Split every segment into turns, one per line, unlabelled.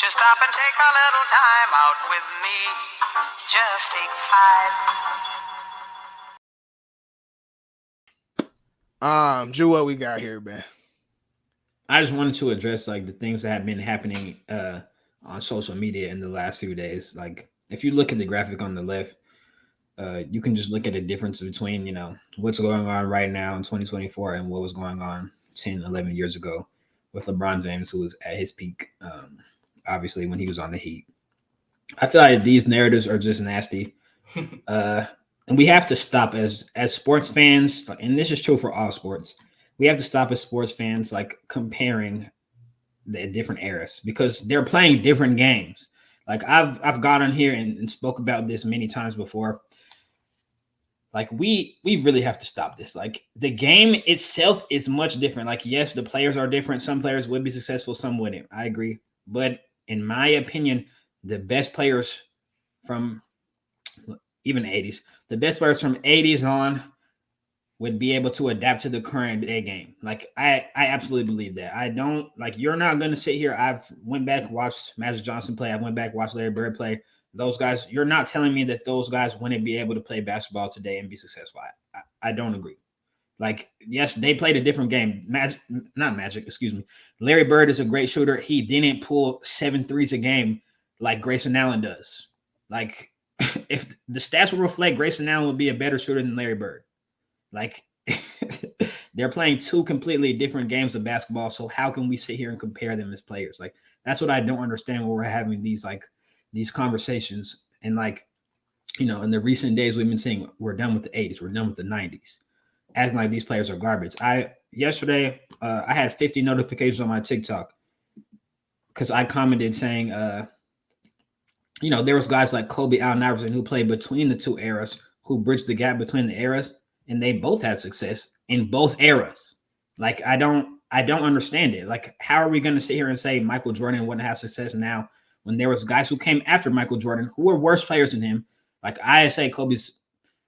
you stop and take a little time out with me? Just take 5.
Drew, what we got here, man?
I just wanted to address like the things that have been happening on social media in the last few days. Like if you look at the graphic on the left, you can just look at the difference between, what's going on right now in 2024 and what was going on 10, 11 years ago with LeBron James, who was at his peak, obviously, when he was on the Heat. I feel like these narratives are just nasty. And we have to stop as sports fans, and this is true for all sports. We have to stop as sports fans, like comparing the different eras because they're playing different games. Like I've got on here and spoke about this many times before. Like we really have to stop this. Like the game itself is much different. Like, yes, the players are different. Some players would be successful, some wouldn't. I agree. But in my opinion, the best players from even 80s, the best players from 80s on would be able to adapt to the current day game. Like I absolutely believe that. I don't like you're not going to sit here. I've went back, watched Magic Johnson play. I went back, watched Larry Bird play. Those guys, you're not telling me that those guys wouldn't be able to play basketball today and be successful. I don't agree. Like, yes, they played a different game. Larry Bird is a great shooter. He didn't pull 7 threes a game like Grayson Allen does. Like, if the stats will reflect, Grayson Allen would be a better shooter than Larry Bird. Like, they're playing two completely different games of basketball. So how can we sit here and compare them as players? Like, that's what I don't understand when we're having these conversations. And like, in the recent days, we've been saying we're done with the 80s. We're done with the 90s. Acting like these players are garbage. Yesterday, I had 50 notifications on my TikTok because I commented saying, there was guys like Kobe Allen Iverson who played between the two eras, who bridged the gap between the eras, and they both had success in both eras. Like, I don't understand it. Like, how are we going to sit here and say Michael Jordan wouldn't have success now when there was guys who came after Michael Jordan who were worse players than him? Like, I say Kobe's,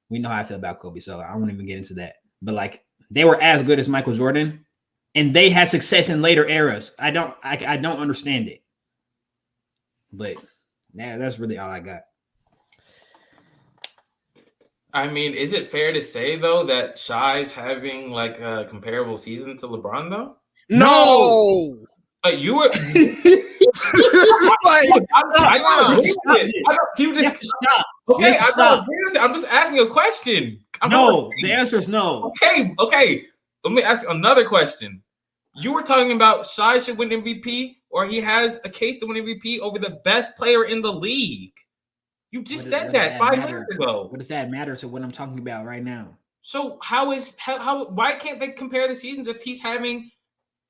we know how I feel about Kobe, so I won't even get into that. But like, they were as good as Michael Jordan, and they had success in later eras. I don't understand it. But yeah, that's really all I got.
I mean, is it fair to say though that Shai's having like a comparable season to LeBron though?
No.
But you were.
You just stop.
Okay, I'm just asking a question.
The answer is no.
Okay. Let me ask another question. You were talking about Shai should win MVP, or he has a case to win MVP over the best player in the league. You just said that 5 minutes ago.
What does that matter to what I'm talking about right now?
So why can't they compare the seasons if he's having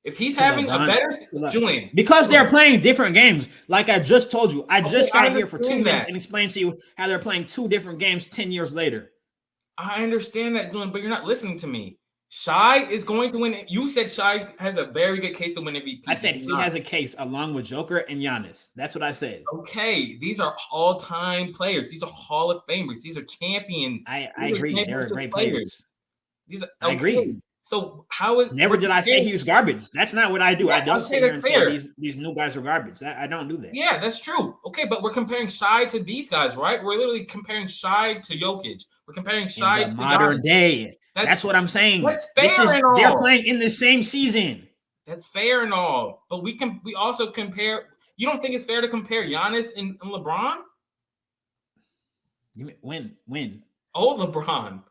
a better Julian?
Because they're playing different games. Like I just told you. I just sat here for 2 minutes and explained to you how they're playing 2 different games 10 years later.
I understand that, Julian, but you're not listening to me. Shai is going to win. You said Shai has a very good case to win MVP.
I said he has a case along with Joker and Giannis. That's what I said.
Okay, these are all-time players. These are Hall of Famers. These are champion.
I agree. They're great players.
These are,
I agree.
So how is?
Never did I say he was garbage. That's not what I do. Yeah, I don't sit here and say these new guys are garbage. I don't do that.
Yeah, that's true. Okay, but we're comparing Shai to these guys, right? We're literally comparing Shai to Jokic. We're comparing Shai to
modern day. That's what I'm saying.
That's fair and all.
They're playing in the same season.
That's fair and all. But we also compare. You don't think it's fair to compare Giannis and LeBron?
When?
Oh, LeBron.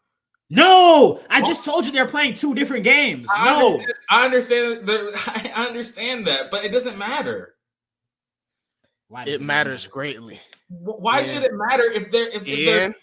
No, I just told you they're playing 2 different games.
I understand that, but it doesn't matter.
It matters greatly.
Why should it matter if they're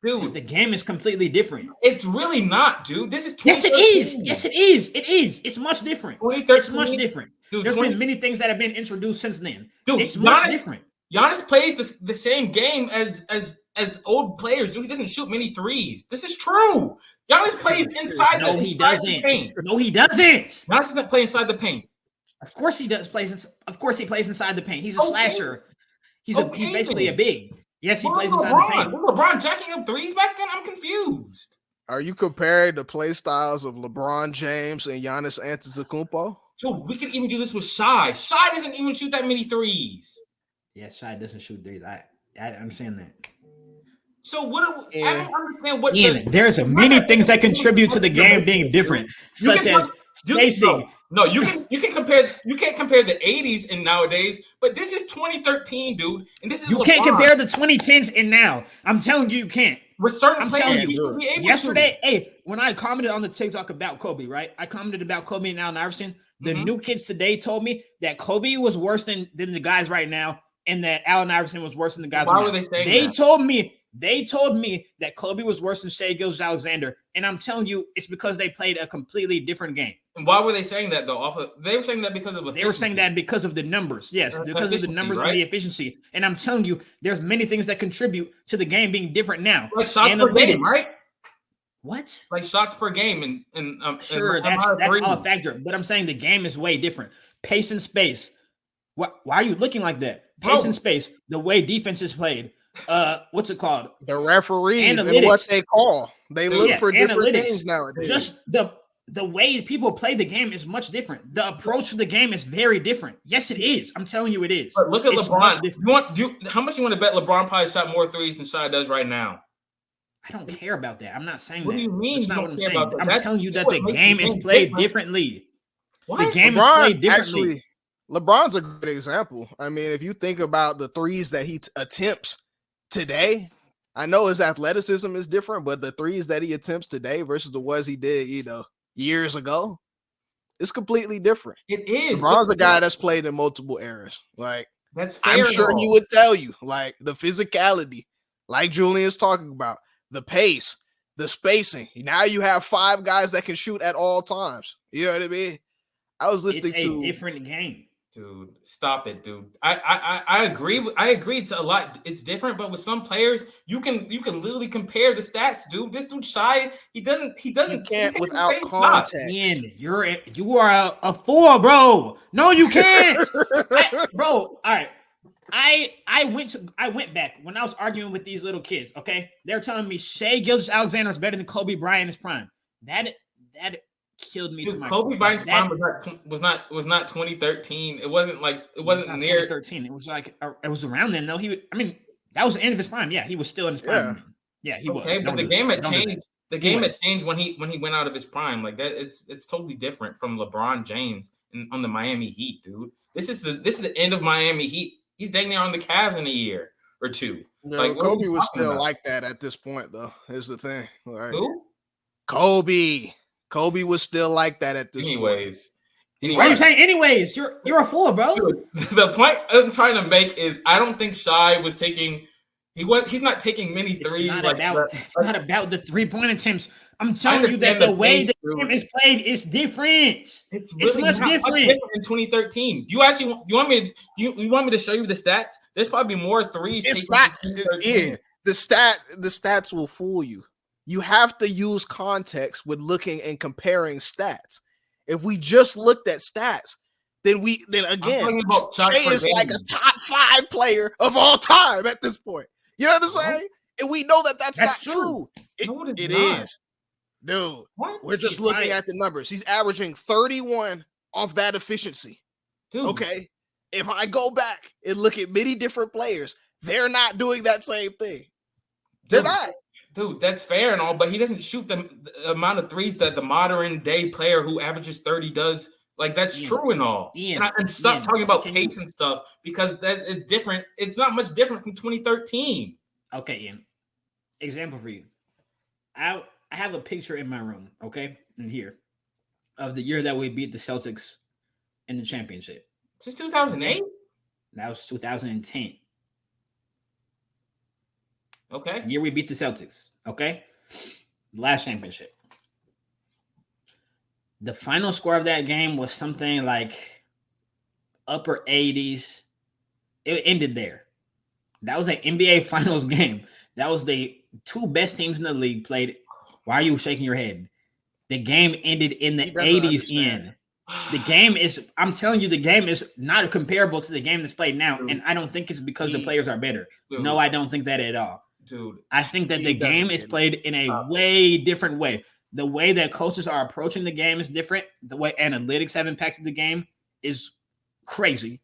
dude, the game is completely different.
It's really not, dude. This is
yes, it is. Yes, it is. It is. It's much different. It's much different. Dude, there's been many things that have been introduced since then. Dude, it's much different.
Giannis plays the same game as old players. Dude, he doesn't shoot many threes. This is true. Giannis plays inside the paint.
No, he doesn't.
Giannis doesn't play inside the paint.
Of course he does. Of course he plays inside the paint. He's a slasher. He's basically a big. Yes, he plays inside the paint.
Was LeBron jacking up threes back then? I'm confused.
Are you comparing the play styles of LeBron James and Giannis Antetokounmpo?
Dude, we could even do this with Shai. Shai doesn't even shoot that many threes.
Yeah, Shai doesn't shoot threes. I understand that.
So what? I
Yeah.
don't understand what.
Ian, there's many things that contribute to the game being different,
You
such
can-
as spacing.
No, you can't compare the 80s and nowadays, but this is 2013, dude, and this is
You
LeBron.
can't compare the 2010s and now. I'm telling you, you can't.
With certain
I'm
players.
telling
You
you,
should be able
Yesterday, hey, when I commented on the TikTok about Kobe, right? I commented about Kobe and Allen Iverson. The
Mhm.
new kids today told me that Kobe was worse than the guys right now, and that Allen Iverson was worse than the guys.
Why
right
were
now.
they saying
They
that?
told me that Kobe was worse than Shai Gilgeous-Alexander, and I'm telling you, it's because they played a completely different game.
And why were they saying that though? They were saying that because of
They were saying
efficiency.
that because of the numbers. Yes, because of the
Efficiency,
numbers
right?
and the efficiency. And I'm telling you, there's many things that contribute to the game being different now.
Like shots per game,
Analytics.
right?
What?
Like shots per game, and
Sure,
and
that's
threes.
all a factor. But I'm saying the game is way different. Pace and space. Why are you looking like that? Pace
Bro.
and space. The way defense is played. What's it called?
The referees and
Analytics.
what they call. They look
Yeah,
for different
analytics.
things nowadays.
Just the way people play the game is much different. The approach to the game is very different. Yes, it is. I'm telling you, it is.
But look at
It's much
LeBron.
different.
How much you want to bet LeBron probably shot more threes than Shai does right now?
I don't care about that. I'm not saying
What
that.
do you mean
That's
you
not
don't
what I'm
care
saying.
about that?
I'm
That's
telling you that
what
the
makes the
game is
game
played
different.
differently.
What?
The game is
LeBron
played differently.
actually, LeBron's a good example. I mean, if you think about the threes that he attempts today, I know his athleticism is different, but the threes that he attempts today versus the ones he did, years ago, it's completely different.
It is.
LeBron's a guy that's played in multiple eras. Like,
That's fair.
I'm sure
and
he
all.
would tell you, like the physicality, like Julian's talking about, the pace, the spacing. Now you have 5 guys that can shoot at all times. You know what I mean? I was
It's
listening
a
to
different game.
Dude, stop it, dude. I agree. I agree. It's a lot. It's different, but with some players, you can literally compare the stats, dude. This dude Shai, he doesn't.
you can't
take the
without
same shots.
context.
Ian, you are a fool, bro. No, you can't, bro. All right. I went back when I was arguing with these little kids. Okay, they're telling me Shai Gilgeous-Alexander is better than Kobe Bryant in his prime. That killed me to
Dude,
my
Kobe
core.
Bryant's
That
prime was not 2013. It wasn't
not
near.
2013. It was like it was around then though. That was the end of his prime. Yeah, he was still in his prime. Yeah, he was.
Okay, but
Don't
the
do
game
that.
had
Don't do that.
changed. The game had
Anyways.
changed when he went out of his prime. Like that, it's totally different from LeBron James on the Miami Heat, dude. This is the end of Miami Heat. He's dang near on the Cavs in a year or two.
No,
Like, what are
Kobe
you
was
talking
still
about?
like that at this point, though. Is the thing. Like,
Who?
Kobe was still like that at this point.
Anyways,
Why are you saying anyways? You're a fool, bro.
Dude, the point I'm trying to make is I don't think Shai was taking. He's not taking many
It's
threes.
not
like
about
that.
it's not about the 3-point attempts. I'm telling you that
understand
the
the
way
pace,
the
dude.
game is played is different.
It's really
much
not
different.
in 2013. You want me to show you the stats? There's probably more threes.
It's
taken
not.
in 2013.
Yeah, the stats will fool you. You have to use context with looking and comparing stats. If we just looked at stats, then
I'm
again,
talking about shots
Shai
per
is like a
game.
top 5 player of all time at this point. You know what I'm saying? And we know that that's not
That's
true.
No,
It
not.
is, dude.
What?
We're just
He's
looking
right.
at the numbers. He's averaging 31 off that efficiency.
Dude,
Okay. If I go back and look at many different players, they're not doing that same thing. They're
dude,
not.
Dude, that's fair and all, but he doesn't shoot the amount of threes that the modern day player who averages 30 does. Like that's
Ian,
true and all.
Ian,
And stop
Ian,
talking about
can you-
pace and stuff because that it's different. It's not much different from 2013.
Okay, Ian. Example for you. I have a picture in my room, okay, in here, of the year that we beat the Celtics in the championship.
Since 2008.
That was 2010.
Okay.
The year we beat the Celtics, okay? Last championship. The final score of that game was something like upper 80s. It ended there. That was an NBA Finals game. That was the 2 best teams in the league played. Why are you shaking your head? The game ended in the
He doesn't
80s
understand.
in. The game is, I'm telling you, the game is not comparable to the game that's played now.
Dude.
And I don't think it's because the players are better.
Dude,
No, I don't think that at all.
dude.
I think that
He
the
doesn't
game is
get it.
played in a
Stop.
way different way. The way that coaches are approaching the game is different. The way analytics have impacted the game is crazy.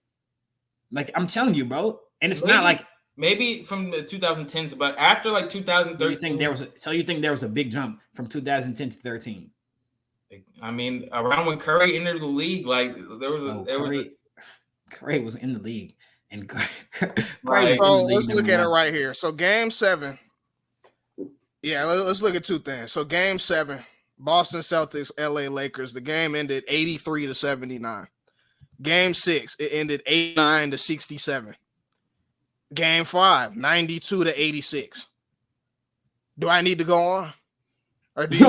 Like I'm telling you, bro, And it's not like
maybe from the 2010s, but after like 2013,
you think there was a big jump from 2010 to 13.
I mean, around when Curry entered the league, like
Curry was in the league, and
Right.
So let's look at it right here. So game 7. Yeah, let's look at two things. So game 7, Boston Celtics, LA Lakers. The game ended 83-79. Game 6, it ended 89-67. Game 5, 92-86. Do I need to go on? Or do you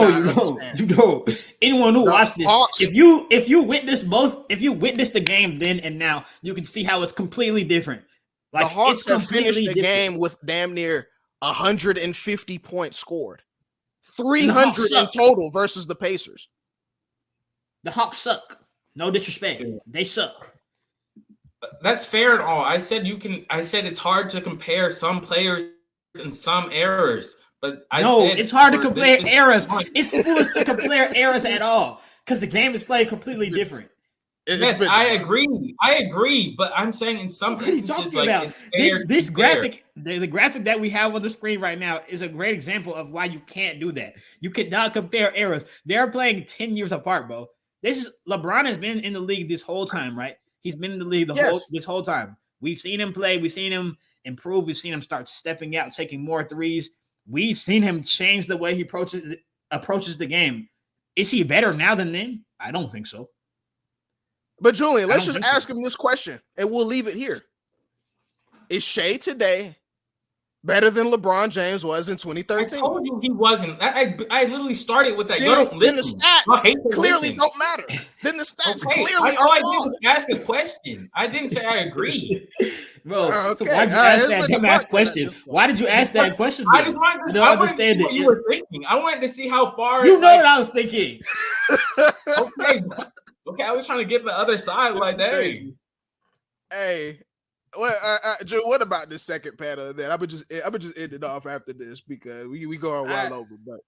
no. Anyone who watched this,
Hawks,
if you witness the game then and now, you can see how it's completely different. Like
the Hawks have finished the
different.
game with damn near 150 points scored. 300 in total versus the Pacers.
The Hawks suck. No disrespect. They suck.
That's fair and all. I said it's hard to compare some players and some errors. But
it's hard to compare eras. It's foolish to compare eras at all because the game is played completely different.
Yes, I agree. But I'm saying in some instances, like
this graphic, the graphic that we have on the screen right now is a great example of why you can't do that. You cannot compare eras. They're playing 10 years apart, bro. LeBron has been in the league this whole time, right? He's been in the league this whole time. We've seen him play. We've seen him improve. We've seen him start stepping out, taking more threes. We've seen him change the way he approaches the game. Is he better now than then? I don't think so.
But Julian, let's just ask him this question, and we'll leave it here. Is Shea today better than LeBron James was in 2013?
I told you he wasn't. I literally started with that.
Then the stats clearly don't matter. Then the stats clearly are wrong.
I didn't ask a question. I didn't say I agree.
Bro, so why'd you ask that dumbass question? Why did you ask that question?
I just wanted to understand what you were thinking. I wanted to see how far.
You know what I was thinking.
Okay, I was trying to get the other side like that.
Hey, Joe, what about this second panel? Then I would just end it off after this because we going well over. But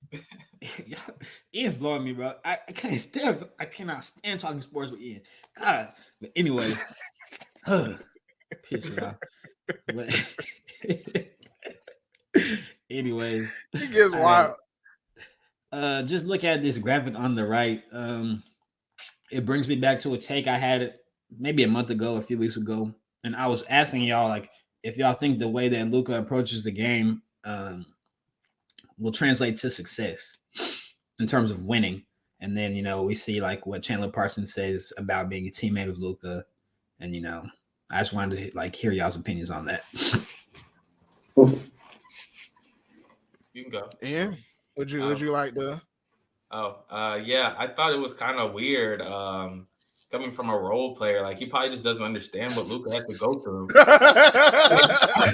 Ian's blowing me, bro. I cannot stand talking sports with Ian. God, but anyway, piss me off. But anyways,
it gets wild.
Just look at this graphic on the right. It brings me back to a take I had maybe a few weeks ago. And I was asking y'all, like, if y'all think the way that Luka approaches the game will translate to success in terms of winning. And then, we see like what Chandler Parsons says about being a teammate of Luka. And, I just wanted to like hear y'all's opinions on that.
You can go.
Yeah. Would you like to?
Yeah, I thought it was kind of weird coming from a role player. Like, he probably just doesn't understand what Luka has to go through.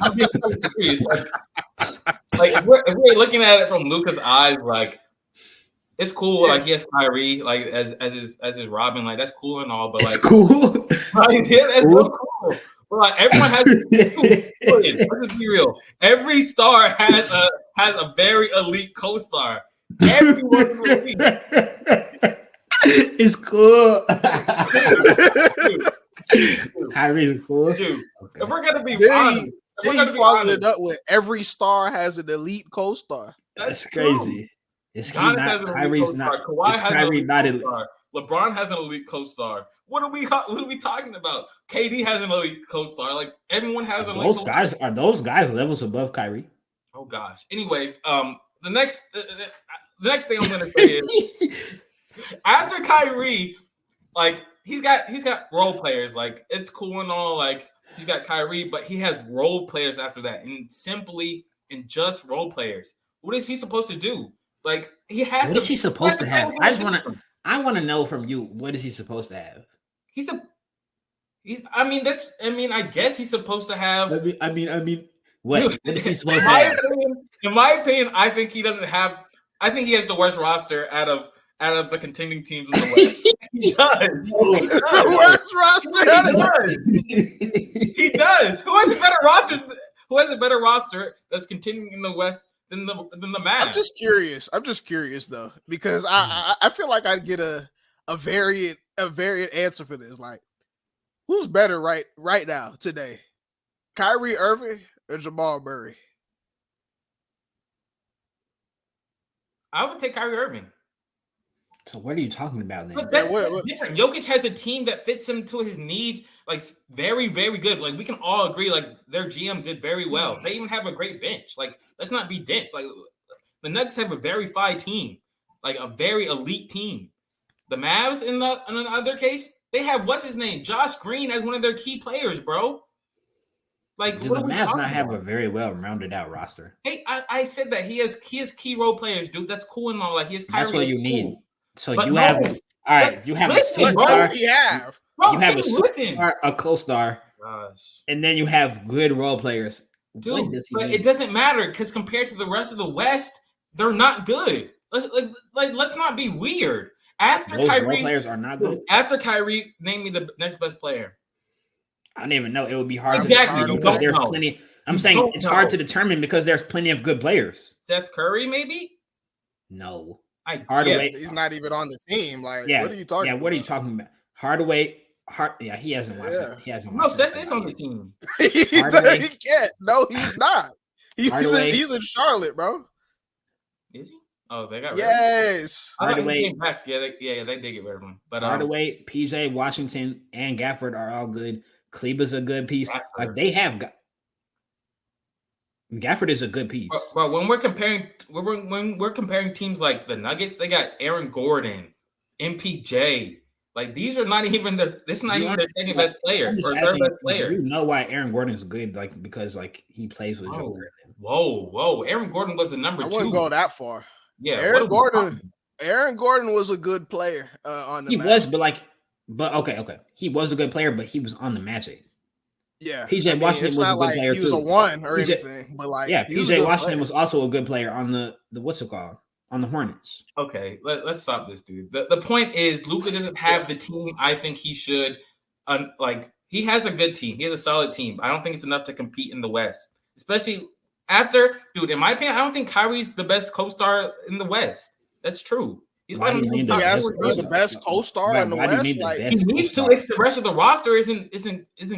I'm being so serious. Like if we're looking at it from Luka's eyes, like, it's cool. Yeah. Like, he has Kyrie, like, as his Robin. Like, that's cool and all, but like,
it's cool.
Like, yeah, that's so cool. But like, everyone has. Let's just be real. Every star has a very elite co-star. Everyone
it's cool. Kyrie's cool.
Dude, okay. If we're gonna be
honest, he followed it up with every star has an elite co-star.
That's crazy. It's Kyrie's not. Kawhi has Kyrie not elite.
LeBron has an elite co-star. What are we talking about? KD has an elite co-star. Like, everyone has an elite co-star.
Are those guys levels above Kyrie?
Oh gosh. Anyways, the next thing I'm gonna say is after Kyrie, like, he's got role players. Like, it's cool and all. Like, he's got Kyrie, but he has role players after that, and just role players. What is he supposed to do? Like, he has.
What is he supposed to have? I want to know from you. What is he supposed to have?
I guess he's supposed to have.
What? Dude, what is he supposed to have?
In my opinion, I think he doesn't have. I think he has the worst roster out of the contending teams in the West. He does.
The worst roster.
He does. Who has a better roster that's continuing in the West than the Mavs?
I'm just curious though, because I feel like I'd get a variant answer for this. Like, who's better right now today? Kyrie Irving or Jamal Murray?
I would take Kyrie Irving.
So what are you talking about then?
But that's different. Jokic has a team that fits him to his needs, like very, very good. Like we can all agree, like their GM did very well. They even have a great bench. Like let's not be dense. Like the Nuggets have a very fine team, like a very elite team. The Mavs in the other case, they have what's his name, Josh Green as one of their key players, bro. Like
Do the Mavs not have a very well rounded out roster?
Hey, I said that he has key role players, dude. That's cool and all. Like he has Kyrie.
That's what you need. So
But
you
no.
have all right. You have
Listen,
a
What
superstar.
does he have?
Bro,
You have a
listen.
superstar, a co-star,
Gosh.
and then you have good role players. What
Dude,
does he
but
need?
it doesn't matter because compared to the rest of the West, they're not good. Let's not be weird. After
Those role
Kyrie,
players are not good.
after Kyrie, name me the next best player.
I don't even know. It would be hard
Exactly,
to
you
determine because
don't
there's
know.
plenty. I'm
You
saying
don't
it's hard
know.
to determine because there's plenty of good players.
Steph Curry, maybe.
No.
I
Hardaway.
He's not even on the team. Like,
Yeah.
what are you talking
Yeah.
about?
What are you talking about? Hardaway. Yeah, he hasn't watched
Yeah.
it. He hasn't
No,
watched
Steph
it.
is on the team.
he
Hardaway.
can't. No, he's not.
Hardaway.
He's in Charlotte, bro.
Is he? Oh, they got rid of him.
Yes.
I thought he
Hardaway.
came back. Yeah, they did get rid of him. But
Hardaway, PJ Washington, and Gafford are all good. Kleber's a good piece.
Gafford.
Like they have got. Gafford is a good piece.
But when we're comparing teams like the Nuggets, they got Aaron Gordon, MPJ. Like these are not even their second best player
I'm just
or third
asking,
best player.
You know why Aaron Gordon is good? Like because like he plays with
Whoa.
Joker.
Whoa. Aaron Gordon was the number
I
2.
wouldn't go that far.
Yeah,
Aaron
what are we
Gordon.
talking?
Aaron Gordon was a good player on the
He
Magic.
was, but okay. He was a good player, but he was on the Magic.
Yeah.
PJ Washington
it's
was a
not
good
like
player
he was
too.
a one or
PJ
anything, but like
Yeah,
he was a
PJ
good
Washington
player.
was also a good player on the what's it called? On the Hornets.
Okay, let's stop this, dude. The point is Luka doesn't have the team I think he should. He has a good team. He has a solid team. I don't think it's enough to compete in the West, especially after, dude. In my opinion, I don't think Kyrie's the best co-star in the West. That's true. He's
Why do you need
top
Yes,
that?
four
he's the
guys.
best co-star
Right,
in the
why do you
West.
need the
Like
best?
He needs to
co-star?
if the rest of the roster isn't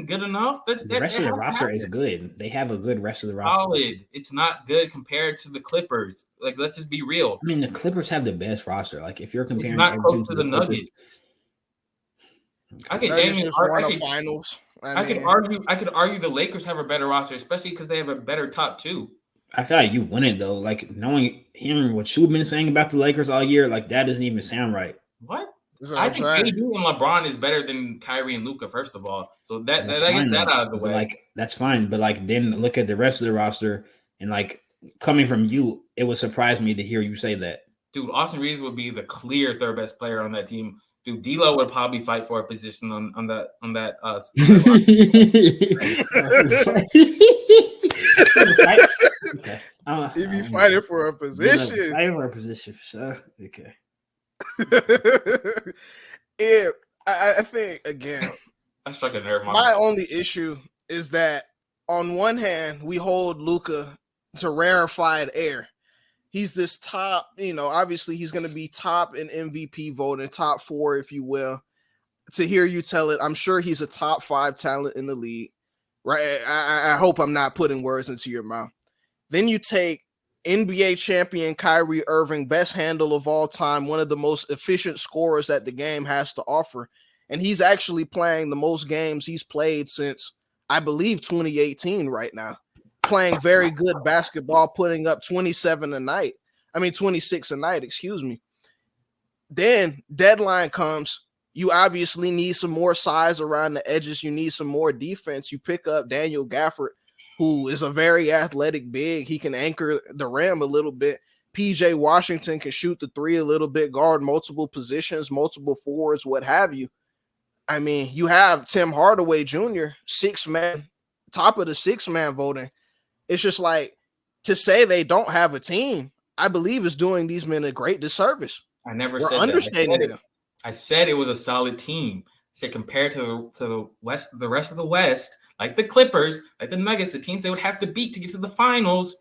good enough.
The rest of the roster is good. They have a good rest of the roster.
solid. It's not good compared to the Clippers. Like, let's just be real.
I mean, the Clippers have the best roster. Like, if you're
It's
comparing
not
everything
close to the
Clippers-
Nuggets. I could
Nuggets
Damien,
just won a finals.
I could argue the Lakers have a better roster, especially because they have a better top 2.
I feel like you wouldn't though. Like hearing what you've been saying about the Lakers all year, like that doesn't even sound right.
What?
That's what
I
I'm
think
saying.
AD and LeBron is better than Kyrie and Luka. First of all, so that
That's
gets
fine,
that
though.
out of the
But,
way.
like that's fine, but like then look at the rest of the roster and like coming from you, it would surprise me to hear you say that.
Dude, Austin Reeves would be the clear third best player on that team. Dude, D'Lo would probably fight for a position on that.
Okay.
He be fighting for a position.
Fighting for a position for sure. Okay.
Yeah, I think again,
I struck a nerve.
my only issue is that on one hand, we hold Luka to rarefied air. He's this top, obviously he's going to be top in MVP voting, top 4, if you will. To hear you tell it, I'm sure he's a top 5 talent in the league, right? I hope I'm not putting words into your mouth. Then you take NBA champion Kyrie Irving, best handle of all time, one of the most efficient scorers that the game has to offer. And he's actually playing the most games he's played since, I believe, 2018 right now. Playing very good basketball, putting up 26 a night, excuse me. Then deadline comes. You obviously need some more size around the edges. You need some more defense. You pick up Daniel Gafford, who is a very athletic big. He can anchor the rim a little bit. PJ Washington can shoot the 3 a little bit, guard multiple positions, multiple forwards, what have you. I mean, you have Tim Hardaway Jr., 6-man, top of the 6-man voting. It's just like, to say they don't have a team, I believe is doing these men a great disservice.
I never
We're
said
understating
that.
them.
I said it was a solid team. I said compared to the rest of the West, like the Clippers, like the Nuggets, the teams they would have to beat to get to the finals,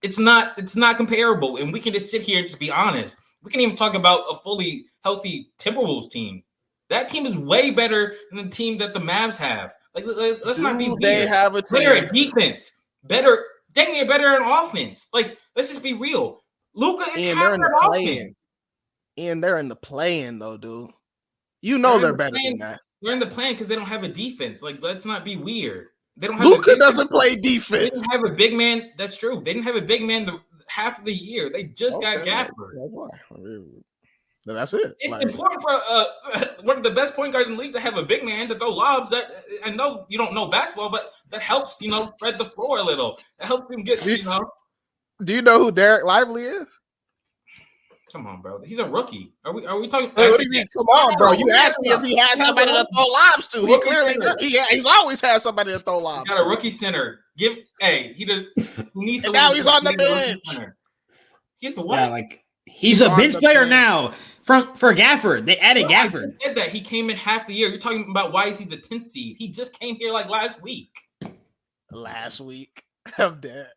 it's not comparable. And we can just sit here and just be honest. We can even talk about a fully healthy Timberwolves team. That team is way better than the team that the Mavs have. Like, let's not be
Do
weird.
they have a
Better
team?
at defense, dang near better in offense. Like, let's just be real. Luka is
And
half
they're in the
that
play-in.
offense.
And they're in the play-in though, dude. You know they're
in the
better
play-in.
than that.
They're in the plan because they don't have a defense. Like, let's not be weird. They don't have
Luka
a
doesn't play
They
defense.
didn't have a big man. That's true. They didn't have a big man half of the year. They just got Gafford.
That's why. That's it.
It's important for one of the best point guards in the league to have a big man to throw lobs. That I know you don't know basketball, but that helps, spread the floor a little. That helps him get,
Do you know who Derek Lively is?
Come on, bro. He's a rookie. Are we talking?
Hey, what do you mean? Come on, bro. You asked me if he has somebody to throw lobs to. He clearly does. He's always had somebody to throw lobs.
Got a rookie center. He needs to.
And now he's on the bench.
He's what?
Yeah, like he's a bench player now for Gafford. They added Gafford.
I said that he came in half the year. You're talking about why is he the 10th seed? He just came here like last week.
I'm dead.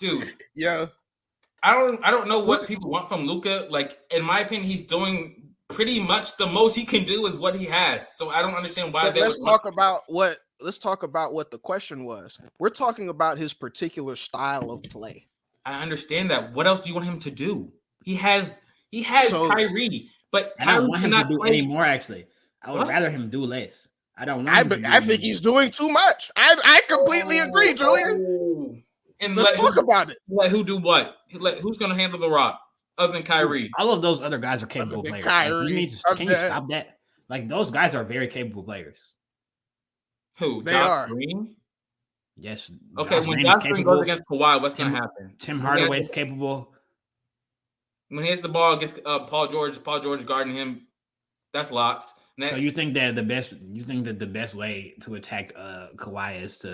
Dude.
Yeah.
I don't know what people want from Luka. Like, in my opinion, he's doing pretty much the most he can do is what he has. So I don't understand why.
Let's talk about what the question was. We're talking about his particular style of play.
I understand that. What else do you want him to do? He has Kyrie, but
I don't want him to do any more. Actually, I would rather him do less. I don't want.
I think he's doing too much. I completely agree, Julian.
And
let's talk about it.
Let who do what? Who's going to handle the rock other than Kyrie?
All of those other guys are capable players.
Kyrie,
can you stop that? Like, those guys are very capable players.
Who?
They
Josh
are.
Green?
Yes.
Okay, when Josh Green goes against Kawhi, what's going to happen?
Tim Hardaway's capable.
When he hits the ball against Paul George guarding him, that's locks. Next.
So you think that the best way to attack Kawhi is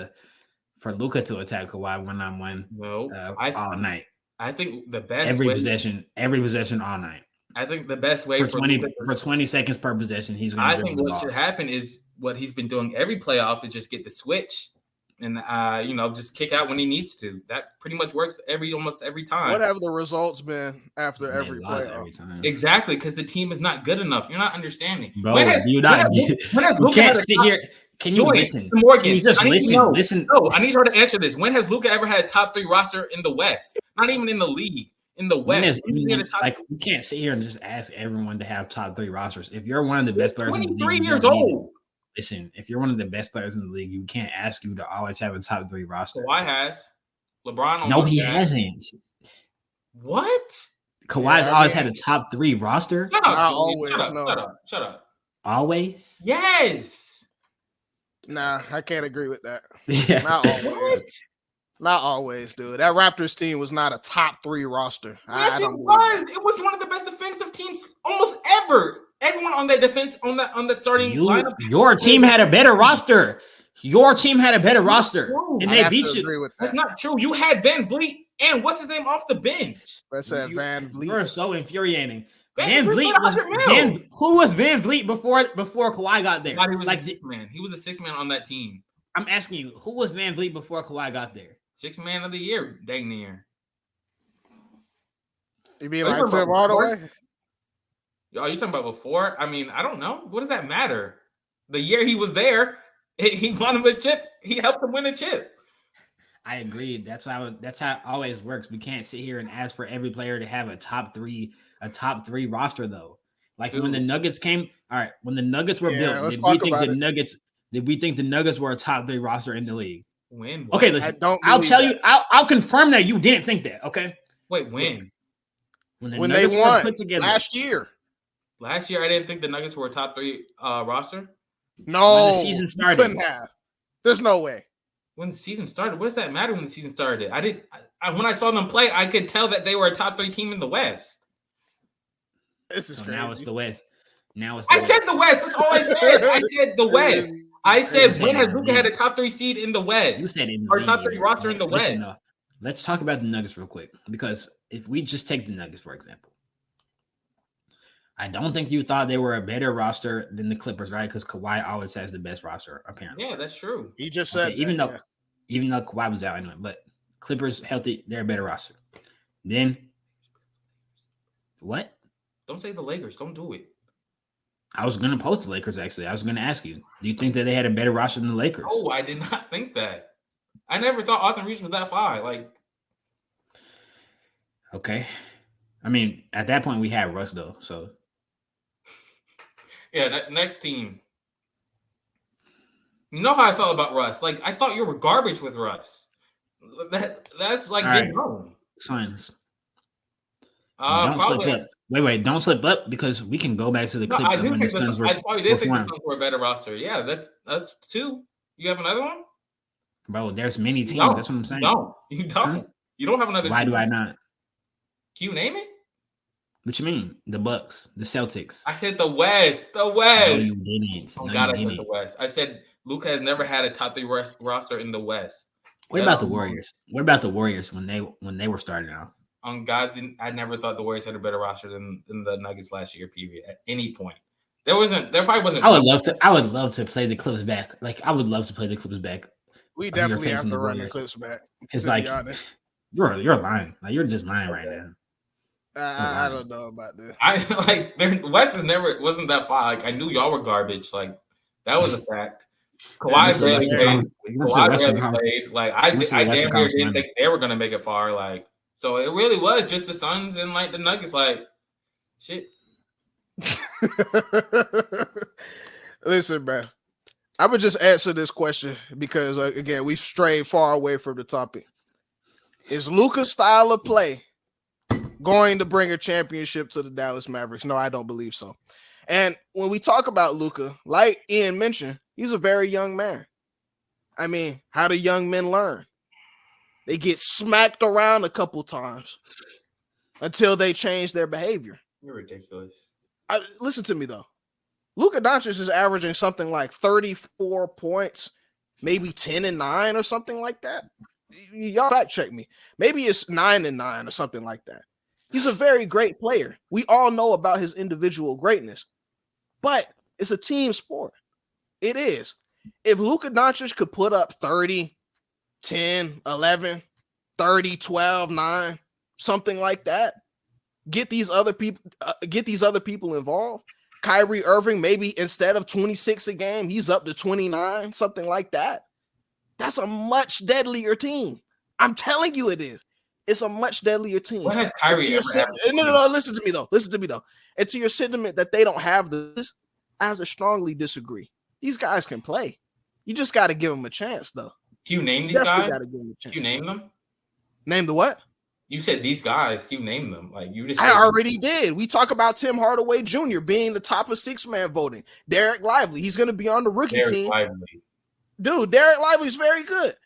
for Luka to attack Kawhi one-on-one all night?
I think the best
every possession all night.
I think the best way
for 20 seconds per possession, he's going to dribble the ball. I think
what should happen is what he's been doing every playoff is just get the switch and just kick out when he needs to. That pretty much works almost every time.
What have the results been after every playoff?
Every time.
Exactly, because the team is not good enough. You're not understanding.
Bro, you can't sit here. Can you listen?
Morgan,
can you just listen? Listen.
No, I need her to answer this. When has Luka ever had a top 3 roster in the West? Not even in the league. In the West,
we can't sit here and just ask everyone to have top 3 rosters. If you're one of the best players,
23 years old.
Listen, if you're one of the best players in the league, you can't ask you to always have a top 3 roster.
Kawhi has. LeBron.
No, he hasn't.
What?
Kawhi's always had a top 3 roster.
Shut up,
Not always.
Shut up.
Always?
Yes.
Nah, I can't agree with that.
Yeah.
Not always. Not always, dude. That Raptors team was not a top 3 roster.
Yes, it was. It was one of the best defensive teams almost ever. Everyone on that defense, on that starting lineup.
Your team had a better roster. And they beat you.
That's not true. You had Van Vliet and what's his name off the bench.
That's that Van Vliet.
You're so infuriating. Van Vliet was who was Van Vliet before Kawhi got there?
He was a 6th man. He was a 6th man on that team.
I'm asking you, who was Van Vliet before Kawhi got there?
6th man of the year, dang near.
You mean like Tim Hardaway?
Are you talking about before? I mean, I don't know. What does that matter? The year he was there, he won him a chip. He helped him win a chip.
I agree. That's how it always works. We can't sit here and ask for every player to have a top 3 roster though. Like when the Nuggets came, all right, when the Nuggets were built, did we think the Nuggets were a top 3 roster in the league?
When?
What? Okay, listen. I'll tell you. I'll confirm that you didn't think that. Okay.
Wait, when?
When they won put together last year.
Last year, I didn't think the Nuggets were a top 3 roster.
No,
when the season started,
couldn't have. There's no way.
When the season started, what does that matter? When the season started, I didn't. When I saw them play, I could tell that they were a top 3 team in the West.
This is crazy.
Now it's the West.
I said the West. That's all I said. I said the West. I said when has Luka had a top 3 seed in the West?
You said in
or top 3 roster in the West.
Let's talk about the Nuggets real quick, because if we just take the Nuggets for example, I don't think you thought they were a better roster than the Clippers, right? Because Kawhi always has the best roster, apparently.
Yeah, that's true.
He just said
even though Kawhi was out anyway, but Clippers healthy, they're a better roster. Then what?
Don't say the Lakers. Don't do it.
I was gonna post the Lakers actually. I was gonna ask you, do you think that they had a better roster than the Lakers?
Oh, I did not think that. I never thought Austin Reeves was that far. Like,
Okay. I mean, at that point we had Russ though, so
yeah, next team. You know how I felt about Russ. Like, I thought you were garbage with Russ. That's like
All
getting
right.
home.
Suns. Don't slip up. Wait, don't slip up because we can go back to the
No,
clips
I
of
do
when the
think
Suns were.
I probably did think the
formed.
Suns were a better roster. Yeah, that's two. You have another one?
Bro, there's many teams.
No,
That's what I'm saying.
You don't.
Huh?
You don't have another.
Why
team.
do I not?
Can you name it?
What you mean? The Bucks, the Celtics.
I said the West. The
No,
West.
you didn't.
Oh
No,
God,
you
I said
didn't.
the West. I said Luka has never had a top 3 roster in the West.
What about the Warriors? What about the Warriors when they were starting out?
On God, I never thought the Warriors had a better roster than the Nuggets last year. Period. At any point, there probably wasn't.
I would love to play the Clips back. Like I would love to play the Clips back.
We
of your
definitely
takes
have
on
to
the
run the
Warriors.
clips back.
It's
to
like
be honest.
you're lying. Like you're just lying right now.
I don't know about this.
I like the West wasn't that far. Like I knew y'all were garbage. Like that was a fact. Kawhi barely played. Like I damn near didn't think they were gonna make it far. Like so, it really was just the Suns and like the Nuggets. Like shit.
Listen, bro. I would just answer this question because again, we've strayed far away from the topic. Is Luka's style of play going to bring a championship to the Dallas Mavericks? No, I don't believe so. And when we talk about Luka, like Ian mentioned, he's a very young man. I mean, how do young men learn? They get smacked around a couple times until they change their behavior.
You're ridiculous.
Listen to me, though. Luka Doncic is averaging something like 34 points, maybe 10 and 9 or something like that. Y'all fact check me. Maybe it's 9 and 9 or something like that. He's a very great player. We all know about his individual greatness, but it's a team sport. It is. If Luka Doncic could put up 30, 10, 11, 30, 12, 9, something like that, get these other people involved. Kyrie Irving, maybe instead of 26 a game, he's up to 29, something like that. That's a much deadlier team. I'm telling you it is. It's a much deadlier team.
What has Kyrie ever had?
No, listen to me though. And to your sentiment that they don't have this, I have to strongly disagree. These guys can play. You just got to give them a chance, though.
Can you name these
Definitely
guys?
got to give them a chance.
Can you name them?
Name the what?
You said these guys. Can you name them? Like you just.
I already did. We talk about Tim Hardaway Jr. being the top of 6-man voting. Derek Lively, he's going to be on the rookie team.
Lively.
Dude, Derek Lively's very good.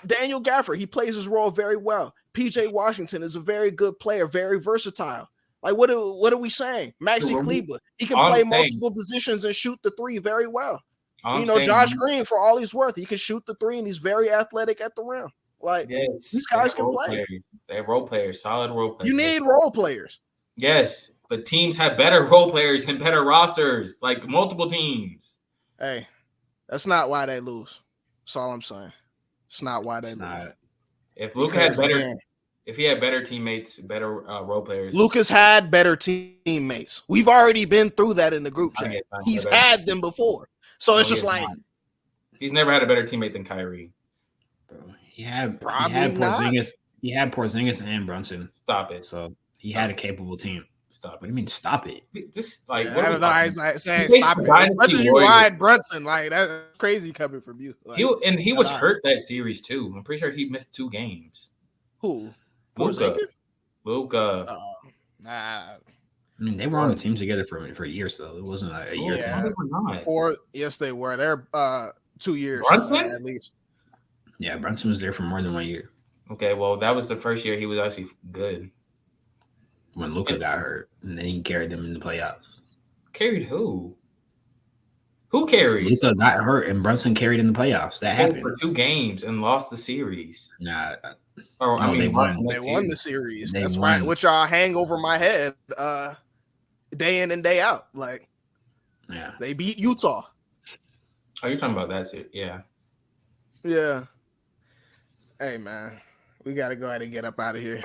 Daniel Gafford, he plays his role very well. PJ Washington is a very good player, very versatile. Like, what are we saying? Maxi Kleber, he can play multiple positions and shoot the 3 very well. Josh Green, for all he's worth, he can shoot the 3 and he's very athletic at the rim. Like, these guys can play.
They're role players, solid role players.
You need role players.
Yes, but teams have better role players and better rosters, like multiple teams.
Hey, that's not why they lose. That's all I'm saying. It's not why they lose.
If Luka had better, if he had better teammates, better role players.
Luka's had better teammates. We've already been through that in the group chat. He's had them before. So it's just like
he's never had a better teammate than Kyrie.
Bro, he had Porzingis and Brunson.
Stop it.
So he had a capable team.
Stop it.
What do you mean stop it?
Just like
I don't know. I was like saying stop it. As much as you ride Brunson, like that's crazy coming from you. Like,
he was hurt that series too. I'm pretty sure he missed 2 games.
Who?
Luka.
I
mean, they were on the team together for years, though. It wasn't like a year.
Yeah.
They were not.
4. Yes, they were. They're 2 years at least.
Yeah, Brunson was there for more than 1 year.
Okay, well, that was the first year he was actually good.
When Luka got hurt, and then he carried them in the playoffs.
Carried who? Who carried?
Luka got hurt, and Brunson carried in the playoffs. That happened
for 2 games and lost the series.
Nah.
They won the series. That's right. Which y'all hang over my head day in and day out. Like,
yeah,
they beat Utah.
Oh, you're talking about that series? Yeah.
Yeah. Hey, man, we got to go ahead and get up out of here.